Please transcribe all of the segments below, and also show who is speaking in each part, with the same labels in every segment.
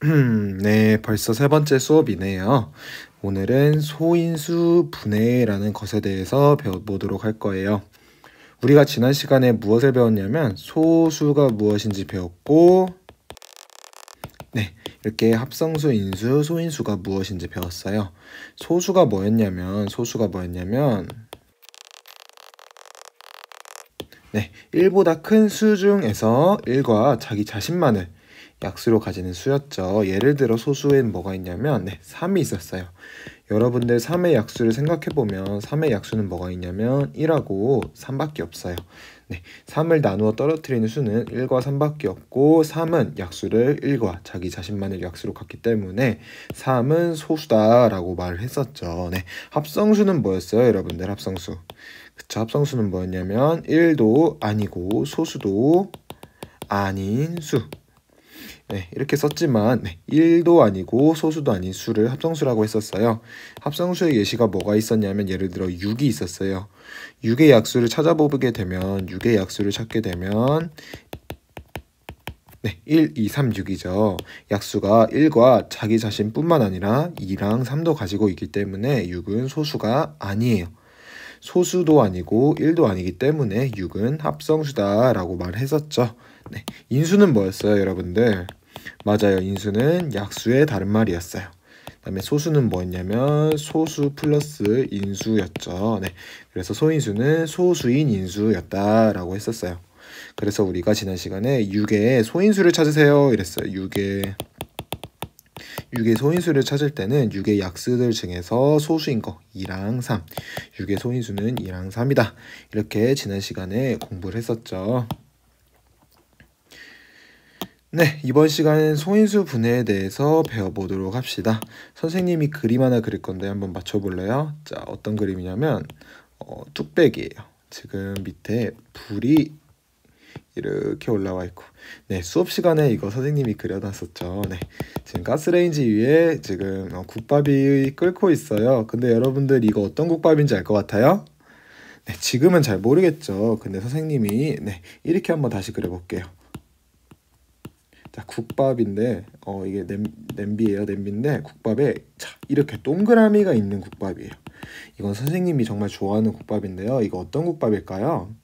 Speaker 1: 네, 벌써 세 번째 수업이네요. 오늘은 소인수 분해라는 것에 대해서 배워보도록 할 거예요. 우리가 지난 시간에 무엇을 배웠냐면 소수가 무엇인지 배웠고, 네, 이렇게 합성수, 인수, 소인수가 무엇인지 배웠어요. 소수가 뭐였냐면, 네, 1보다 큰 수 중에서 1과 자기 자신만을 약수로 가지는 수였죠. 예를 들어 소수엔 뭐가 있냐면 3이 있었어요. 여러분들 3의 약수를 생각해보면 3의 약수는 뭐가 있냐면 1하고 3밖에 없어요. 네, 3을 나누어 떨어뜨리는 수는 1과 3밖에 없고 3은 약수를 1과 자기 자신만을 약수로 갖기 때문에 3은 소수다라고 말을 했었죠. 네, 합성수는 뭐였어요, 여러분들? 합성수. 그쵸, 합성수는 뭐였냐면 1도 아니고 소수도 아닌 수. 네, 이렇게 썼지만 1도 아니고 소수도 아닌 수를 합성수라고 했었어요. 합성수의 예시가 뭐가 있었냐면 예를 들어 6이 있었어요. 6의 약수를 찾아보게 되면 6의 약수를 찾게 되면 1, 2, 3, 6이죠. 약수가 1과 자기 자신뿐만 아니라 2랑 3도 가지고 있기 때문에 6은 소수가 아니에요. 소수도 아니고 1도 아니기 때문에 6은 합성수다라고 말했었죠. 네, 인수는 뭐였어요, 여러분들? 맞아요. 인수는 약수의 다른 말이었어요. 그 다음에 소수는 뭐였냐면 소수 플러스 인수였죠. 네, 그래서 소인수는 소수인 인수였다라고 했었어요. 그래서 우리가 지난 시간에 6의 소인수를 찾으세요 이랬어요. 6의 소인수를 찾을 때는 6의 약수들 중에서 소수인 거 2랑 3, 6의 소인수는 2랑 3이다. 이렇게 지난 시간에 공부를 했었죠. 네, 이번 시간은 소인수 분해에 대해서 배워보도록 합시다. 선생님이 그림 하나 그릴 건데 한번 맞춰볼래요? 자, 어떤 그림이냐면 뚝배기예요. 지금 밑에 불이 이렇게 올라와 있고, 네, 수업 시간에 이거 선생님이 그려놨었죠. 네, 지금 가스레인지 위에 지금 국밥이 끓고 있어요. 근데 여러분들 이거 어떤 국밥인지 알 것 같아요? 네, 지금은 잘 모르겠죠. 근데 선생님이 이렇게 한번 다시 그려볼게요. 자, 국밥인데 이게 냄비예요. 냄비인데 국밥에 이렇게 동그라미가 있는 국밥이에요. 이건 선생님이 정말 좋아하는 국밥인데요. 이거 어떤 국밥일까요?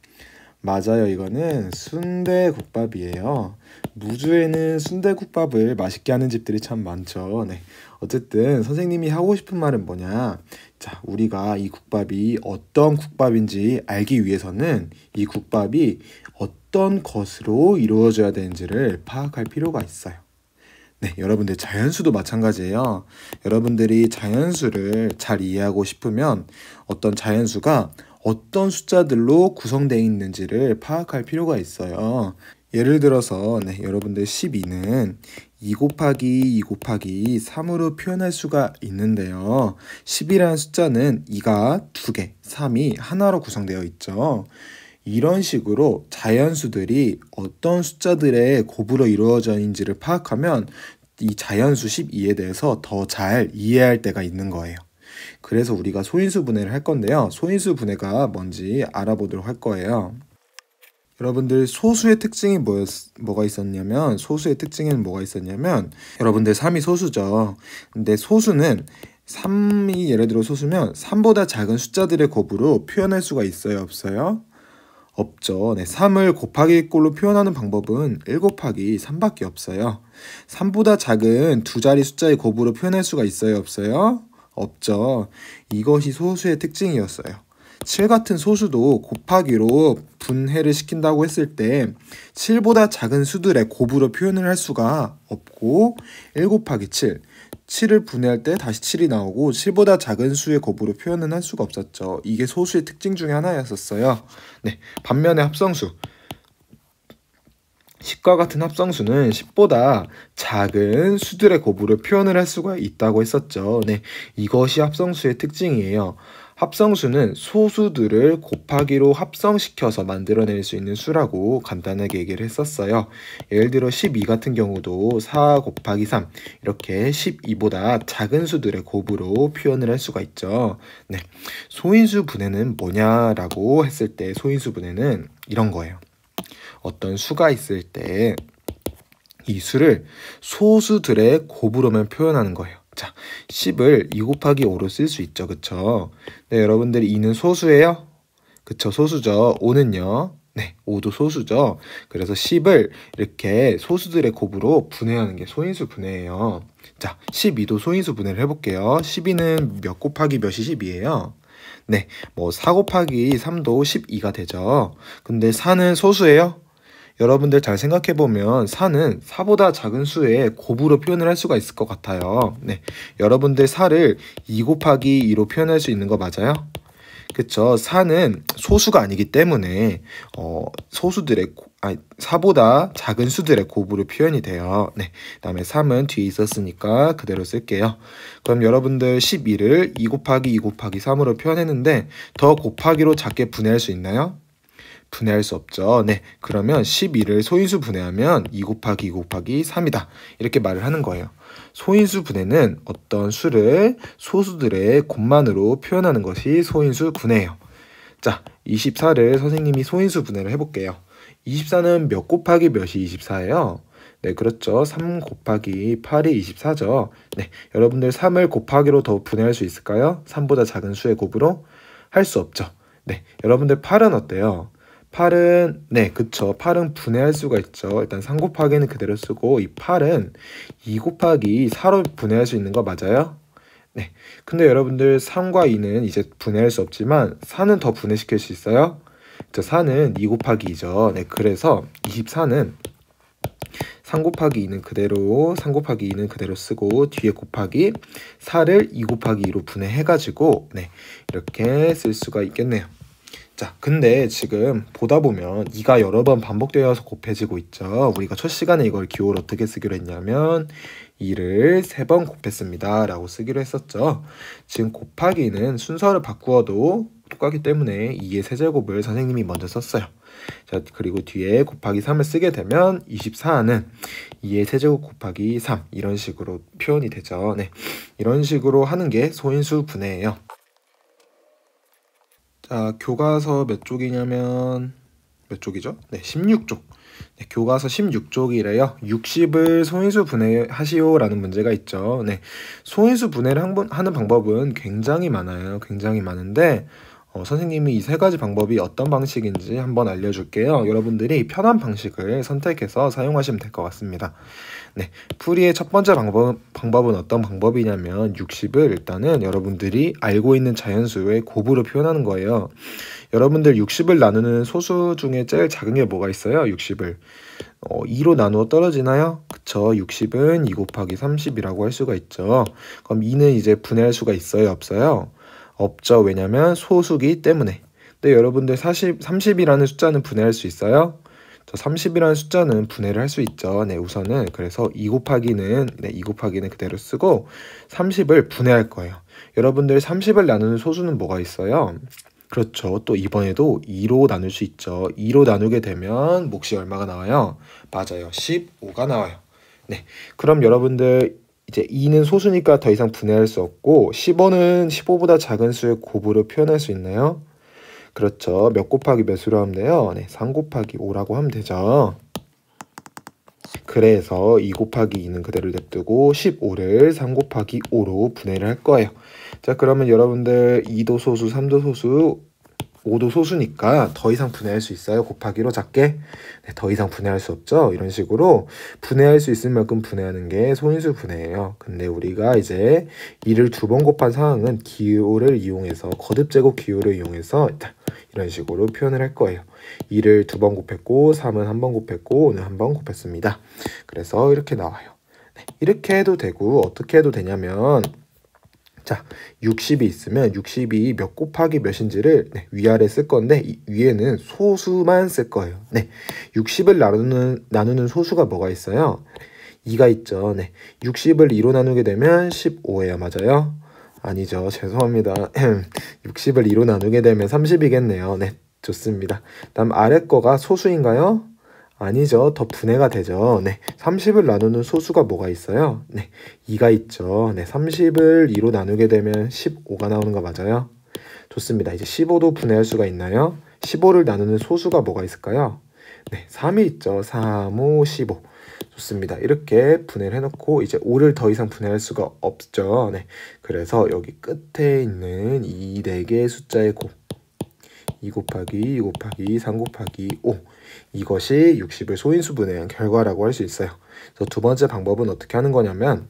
Speaker 1: 맞아요. 이거는 순대국밥이에요. 무주에는 순대국밥을 맛있게 하는 집들이 참 많죠. 네. 어쨌든 선생님이 하고 싶은 말은 뭐냐? 자, 우리가 이 국밥이 어떤 국밥인지 알기 위해서는 이 국밥이 어떤 것으로 이루어져야 되는지를 파악할 필요가 있어요. 네, 여러분들 자연수도 마찬가지예요. 여러분들이 자연수를 잘 이해하고 싶으면 어떤 자연수가 어떤 숫자들로 구성되어 있는지를 파악할 필요가 있어요. 예를 들어서 여러분들 12는 2 곱하기 2 곱하기 3으로 표현할 수가 있는데요. 10이라는 숫자는 2가 2개, 3이 하나로 구성되어 있죠. 이런 식으로 자연수들이 어떤 숫자들의 곱으로 이루어져 있는지를 파악하면 이 자연수 12에 대해서 더 잘 이해할 때가 있는 거예요. 그래서 우리가 소인수 분해를 할 건데요. 소인수 분해가 뭔지 알아보도록 할 거예요. 여러분들 소수의 특징이 뭐가 있었냐면 여러분들 3이 소수죠. 근데 소수는 3이 예를 들어 소수면 3보다 작은 숫자들의 곱으로 표현할 수가 있어요, 없어요? 없죠. 3을 곱하기 꼴로 표현하는 방법은 1 곱하기 3밖에 없어요. 3보다 작은 두 자리 숫자의 곱으로 표현할 수가 있어요, 없어요? 없죠. 이것이 소수의 특징이었어요. 7 같은 소수도 곱하기로 분해를 시킨다고 했을 때 7보다 작은 수들의 곱으로 표현을 할 수가 없고 1 곱하기 7, 7을 분해할 때 다시 7이 나오고 7보다 작은 수의 곱으로 표현은 할 수가 없었죠. 이게 소수의 특징 중에 하나였었어요. 네, 반면에 합성수 10과 같은 합성수는 10보다 작은 수들의 곱으로 표현을 할 수가 있다고 했었죠. 네, 이것이 합성수의 특징이에요. 합성수는 소수들을 곱하기로 합성시켜서 만들어낼 수 있는 수라고 간단하게 얘기를 했었어요. 예를 들어 12 같은 경우도 4 곱하기 3 이렇게 12보다 작은 수들의 곱으로 표현을 할 수가 있죠. 네, 소인수 분해는 뭐냐라고 했을 때 소인수 분해는 이런 거예요. 어떤 수가 있을 때 이 수를 소수들의 곱으로만 표현하는 거예요. 자, 10을 2 곱하기 5로 쓸 수 있죠. 그쵸? 네, 여러분들이 2는 소수예요? 그쵸, 소수죠. 5는요? 네, 5도 소수죠. 그래서 10을 이렇게 소수들의 곱으로 분해하는 게 소인수 분해예요. 자, 12도 소인수 분해를 해볼게요. 12는 몇 곱하기 몇이 10이에요? 네, 뭐 4 곱하기 3도 12가 되죠. 근데 4는 소수예요? 여러분들 잘 생각해보면 4는 4보다 작은 수의 곱으로 표현을 할 수가 있을 것 같아요. 네, 여러분들 4를 2 곱하기 2로 표현할 수 있는 거 맞아요? 그쵸. 4는 소수가 아니기 때문에 소수들의 4보다 작은 수들의 곱으로 표현이 돼요. 네. 그다음에 3은 뒤에 있었으니까 그대로 쓸게요. 그럼 여러분들 12를 2 곱하기 2 곱하기 3으로 표현했는데 더 곱하기로 작게 분해할 수 있나요? 분해할 수 없죠. 네. 그러면 12를 소인수 분해하면 2 곱하기 2 곱하기 3이다. 이렇게 말을 하는 거예요. 소인수 분해는 어떤 수를 소수들의 곱만으로 표현하는 것이 소인수 분해예요. 자, 24를 선생님이 소인수 분해를 해볼게요. 24는 몇 곱하기 몇이 24예요? 네, 그렇죠. 3 곱하기 8이 24죠. 네, 여러분들 3을 곱하기로 더 분해할 수 있을까요? 3보다 작은 수의 곱으로? 할 수 없죠. 네, 여러분들 8은 어때요? 8은 네, 그쵸. 8은 분해할 수가 있죠. 일단 3 곱하기는 그대로 쓰고 이 8은 2 곱하기 4로 분해할 수 있는 거 맞아요? 네. 근데 여러분들 3과 2는 이제 분해할 수 없지만 4는 더 분해시킬 수 있어요? 4는 2 곱하기 2죠. 네, 그래서 24는 3 곱하기 2는 그대로 3 곱하기 2는 그대로 쓰고 뒤에 곱하기 4를 2 곱하기 2로 분해해가지고 네, 이렇게 쓸 수가 있겠네요. 자, 근데 지금 보다 보면 2가 여러 번 반복되어서 곱해지고 있죠. 우리가 첫 시간에 이걸 기호를 어떻게 쓰기로 했냐면 2를 3번 곱했습니다 라고 쓰기로 했었죠. 지금 곱하기는 순서를 바꾸어도 똑같기 때문에 2의 세제곱을 선생님이 먼저 썼어요. 자, 그리고 뒤에 곱하기 3을 쓰게 되면 24는 2의 세제곱 곱하기 3 이런 식으로 표현이 되죠. 네, 이런 식으로 하는 게 소인수 분해예요. 자, 교과서 몇 쪽이냐면 몇 쪽이죠? 네, 16쪽. 네, 교과서 16쪽이래요. 60을 소인수 분해하시오라는 문제가 있죠. 네, 소인수 분해를 하는 방법은 굉장히 많아요. 굉장히 많은데 선생님이 이 3가지 방법이 어떤 방식인지 한번 알려줄게요. 여러분들이 편한 방식을 선택해서 사용하시면 될 것 같습니다. 네, 풀이의 첫 번째 방법은 어떤 방법이냐면 60을 일단은 여러분들이 알고 있는 자연수의 곱으로 표현하는 거예요. 여러분들 60을 나누는 소수 중에 제일 작은 게 뭐가 있어요? 60을 2로 나누어 떨어지나요? 그쵸, 60은 2 곱하기 30이라고 할 수가 있죠. 그럼 2는 이제 분해할 수가 있어요? 없어요? 없죠. 왜냐면 소수기 때문에. 근데 여러분들 30이라는 숫자는 분해할 수 있어요? 30이라는 숫자는 분해를 할 수 있죠. 네, 우선은 그래서 2 곱하기는 그대로 쓰고 30을 분해할 거예요. 여러분들 30을 나누는 소수는 뭐가 있어요? 그렇죠. 또 이번에도 2로 나눌 수 있죠. 2로 나누게 되면 몫이 얼마가 나와요? 맞아요. 15가 나와요. 네, 그럼 여러분들 이제 2는 소수니까 더 이상 분해할 수 없고 15는 15보다 작은 수의 곱으로 표현할 수 있나요? 그렇죠. 몇 곱하기 몇으로 하면 돼요? 네, 3 곱하기 5라고 하면 되죠. 그래서 2 곱하기 2는 그대로 냅두고 15를 3 곱하기 5로 분해를 할 거예요. 자, 그러면 여러분들 2도 소수, 3도 소수, 5도 소수니까 더 이상 분해할 수 있어요? 곱하기로 작게? 네, 더 이상 분해할 수 없죠? 이런 식으로 분해할 수 있을 만큼 분해하는 게 소인수 분해예요. 근데 우리가 이제 2를 2번 곱한 상황은 기호를 이용해서 거듭제곱 기호를 이용해서 이런 식으로 표현을 할 거예요. 2를 2번 곱했고 3은 1번 곱했고 5는 1번 곱했습니다. 그래서 이렇게 나와요. 네, 이렇게 해도 되고 어떻게 해도 되냐면 자, 60이 있으면 60이 몇 곱하기 몇인지를 위아래 쓸 건데 위에는 소수만 쓸 거예요. 네, 60을 나누는 소수가 뭐가 있어요? 2가 있죠. 네, 60을 2로 나누게 되면 15예요. 맞아요? 아니죠. 죄송합니다. 60을 2로 나누게 되면 30이겠네요. 네, 좋습니다. 다음 아래 거가 소수인가요? 아니죠. 더 분해가 되죠. 네, 30을 나누는 소수가 뭐가 있어요? 네, 2가 있죠. 네, 30을 2로 나누게 되면 15가 나오는 거 맞아요? 좋습니다. 이제 15도 분해할 수가 있나요? 15를 나누는 소수가 뭐가 있을까요? 네, 3이 있죠. 3, 5, 15. 좋습니다. 이렇게 분해를 해놓고 이제 5를 더 이상 분해할 수가 없죠. 네. 그래서 여기 끝에 있는 이 4개의 숫자의 곱 2 곱하기 2 곱하기 3 곱하기 5 이것이 60을 소인수 분해한 결과라고 할 수 있어요. 그래서 두 번째 방법은 어떻게 하는 거냐면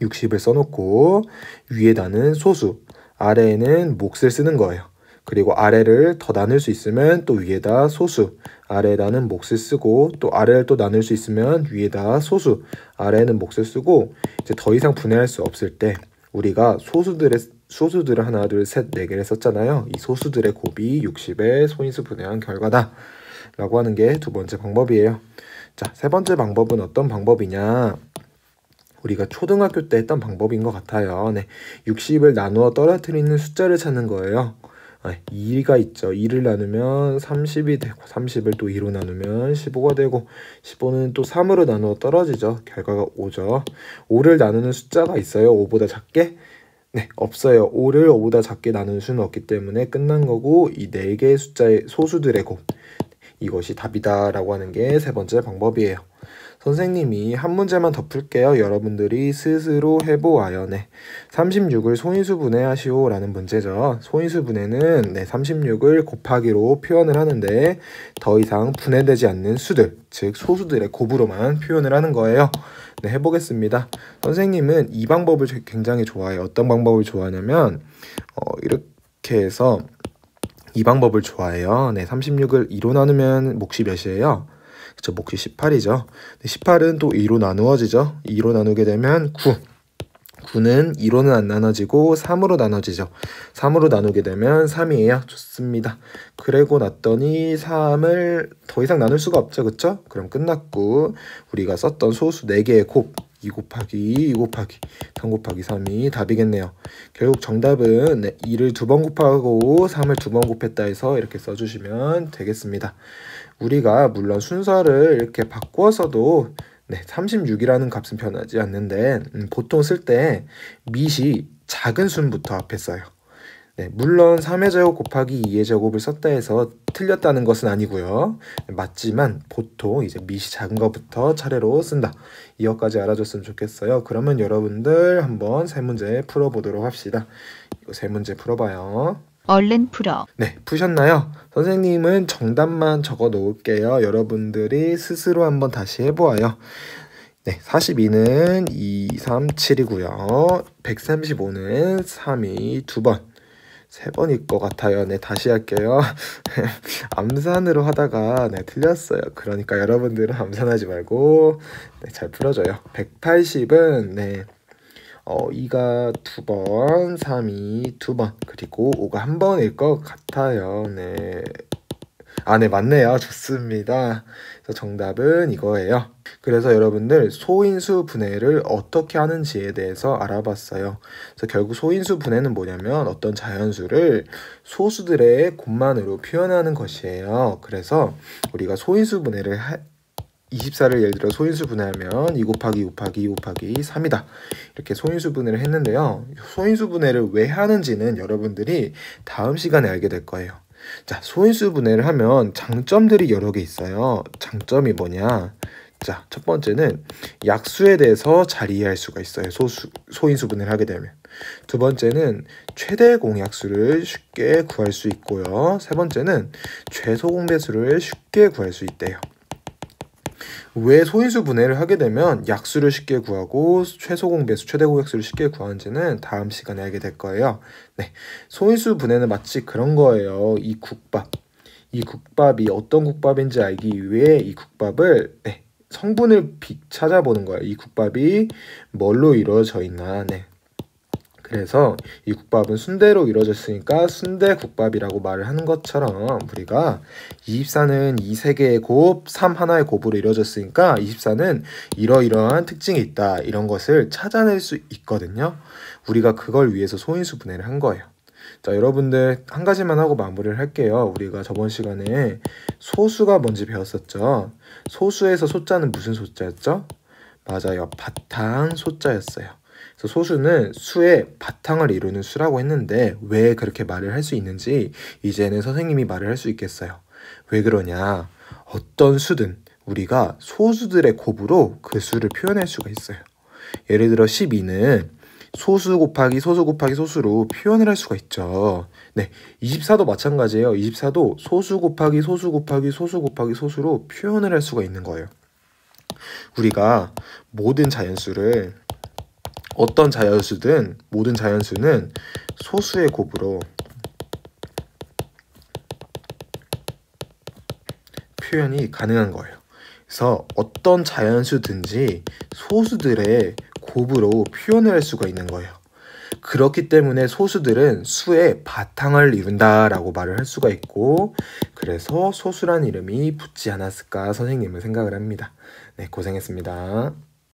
Speaker 1: 60을 써놓고 위에다는 소수, 아래에는 몫을 쓰는 거예요. 그리고 아래를 더 나눌 수 있으면 또 위에다 소수, 아래에다는 몫을 쓰고 또 아래를 또 나눌 수 있으면 위에다 소수, 아래에는 몫을 쓰고 이제 더 이상 분해할 수 없을 때 우리가 소수들을 하나, 둘, 셋, 4개를 썼잖아요. 이 소수들의 곱이 60의 소인수 분해한 결과다 라고 하는 게 두 번째 방법이에요. 자, 세 번째 방법은 어떤 방법이냐? 우리가 초등학교 때 했던 방법인 것 같아요. 네, 60을 나누어 떨어뜨리는 숫자를 찾는 거예요. 2가 있죠. 2를 나누면 30이 되고 30을 또 2로 나누면 15가 되고 15는 또 3으로 나누어 떨어지죠. 결과가 5죠. 5를 나누는 숫자가 있어요. 5보다 작게? 네, 없어요. 5를 5보다 작게 나누는 수는 없기 때문에 끝난 거고 이 4개의 숫자의 소수들의 곱 이것이 답이다 라고 하는 게 세 번째 방법이에요. 선생님이 한 문제만 더 풀게요. 여러분들이 스스로 해보아요. 네, 36을 소인수 분해하시오 라는 문제죠. 소인수 분해는 36을 곱하기로 표현을 하는데 더 이상 분해되지 않는 수들, 즉 소수들의 곱으로만 표현을 하는 거예요. 네, 해보겠습니다. 선생님은 이 방법을 굉장히 좋아해요. 어떤 방법을 좋아하냐면 이렇게 해서 이 방법을 좋아해요. 네, 36을 2로 나누면 몫이 몇이에요? 그쵸, 몫이 18이죠. 18은 또 2로 나누어지죠. 2로 나누게 되면 9. 9는 2로는 안 나눠지고 3으로 나눠지죠. 3으로 나누게 되면 3이에요. 좋습니다. 그러고 났더니 3을 더 이상 나눌 수가 없죠. 그쵸? 그럼 끝났고 우리가 썼던 소수 4개의 곱 2 곱하기 2 곱하기 3 곱하기 3이 답이겠네요. 결국 정답은 2를 2번 곱하고 3을 2번 곱했다 해서 이렇게 써주시면 되겠습니다. 우리가 물론 순서를 이렇게 바꾸어서도 36이라는 값은 변하지 않는데 보통 쓸 때 밑이 작은 순부터 앞에 써요. 네, 물론 3의 제곱 곱하기 2의 제곱을 썼다 해서 틀렸다는 것은 아니고요. 맞지만 보통 이제 밑이 작은 것부터 차례로 쓴다. 이것까지 알아줬으면 좋겠어요. 그러면 여러분들 한번 세 문제 풀어보도록 합시다. 이거 세 문제 풀어봐요.
Speaker 2: 얼른 풀어.
Speaker 1: 네, 푸셨나요? 선생님은 정답만 적어 놓을게요. 여러분들이 스스로 한번 다시 해보아요. 네, 42는 2, 3, 7이고요. 135는 3이 2번. 3번일 것 같아요. 네, 다시 할게요. 암산으로 하다가 틀렸어요. 그러니까 여러분들은 암산하지 말고 잘 풀어줘요. 180은 2가 2번, 3이 2번, 그리고 5가 1번일 것 같아요. 네. 네, 맞네요. 좋습니다. 그래서 정답은 이거예요. 그래서 여러분들 소인수 분해를 어떻게 하는지에 대해서 알아봤어요. 그래서 결국 소인수 분해는 뭐냐면 어떤 자연수를 소수들의 곱만으로 표현하는 것이에요. 그래서 우리가 소인수 분해를 24를 예를 들어 소인수 분해하면 2 곱하기 2 곱하기 2 곱하기 3이다. 이렇게 소인수 분해를 했는데요. 소인수 분해를 왜 하는지는 여러분들이 다음 시간에 알게 될 거예요. 자, 소인수 분해를 하면 장점들이 여러 개 있어요. 장점이 뭐냐? 자, 첫 번째는 약수에 대해서 잘 이해할 수가 있어요. 소인수 분해를 하게 되면. 두 번째는 최대 공약수를 쉽게 구할 수 있고요. 세 번째는 최소 공배수를 쉽게 구할 수 있대요. 왜 소인수 분해를 하게 되면 약수를 쉽게 구하고 최소 공배수, 최대 공약수를 쉽게 구하는지는 다음 시간에 알게 될 거예요. 네, 소인수 분해는 마치 그런 거예요. 이 국밥이 어떤 국밥인지 알기 위해 이 국밥을 성분을 찾아보는 거예요. 이 국밥이 뭘로 이루어져 있나. 그래서 이 국밥은 순대로 이루어졌으니까 순대국밥이라고 말을 하는 것처럼 우리가 24는 이 세 개의 곱, 3 하나의 곱으로 이루어졌으니까 24는 이러이러한 특징이 있다. 이런 것을 찾아낼 수 있거든요. 우리가 그걸 위해서 소인수 분해를 한 거예요. 자, 여러분들 한 가지만 하고 마무리를 할게요. 우리가 저번 시간에 소수가 뭔지 배웠었죠. 소수에서 소자는 무슨 소자였죠? 맞아요. 바탕 소자였어요. 그래서 소수는 수의 바탕을 이루는 수라고 했는데 왜 그렇게 말을 할 수 있는지 이제는 선생님이 말을 할 수 있겠어요. 왜 그러냐? 어떤 수든 우리가 소수들의 곱으로 그 수를 표현할 수가 있어요. 예를 들어 12는 소수 곱하기 소수 곱하기 소수로 표현을 할 수가 있죠. 네, 24도 마찬가지예요. 24도 소수 곱하기 소수 곱하기 소수 곱하기 소수로 표현을 할 수가 있는 거예요. 우리가 모든 자연수를 어떤 자연수든 모든 자연수는 소수의 곱으로 표현이 가능한 거예요. 그래서 어떤 자연수든지 소수들의 곱으로 표현을 할 수가 있는 거예요. 그렇기 때문에 소수들은 수의 바탕을 이룬다라고 말을 할 수가 있고, 그래서 소수란 이름이 붙지 않았을까 선생님은 생각을 합니다. 네, 고생했습니다.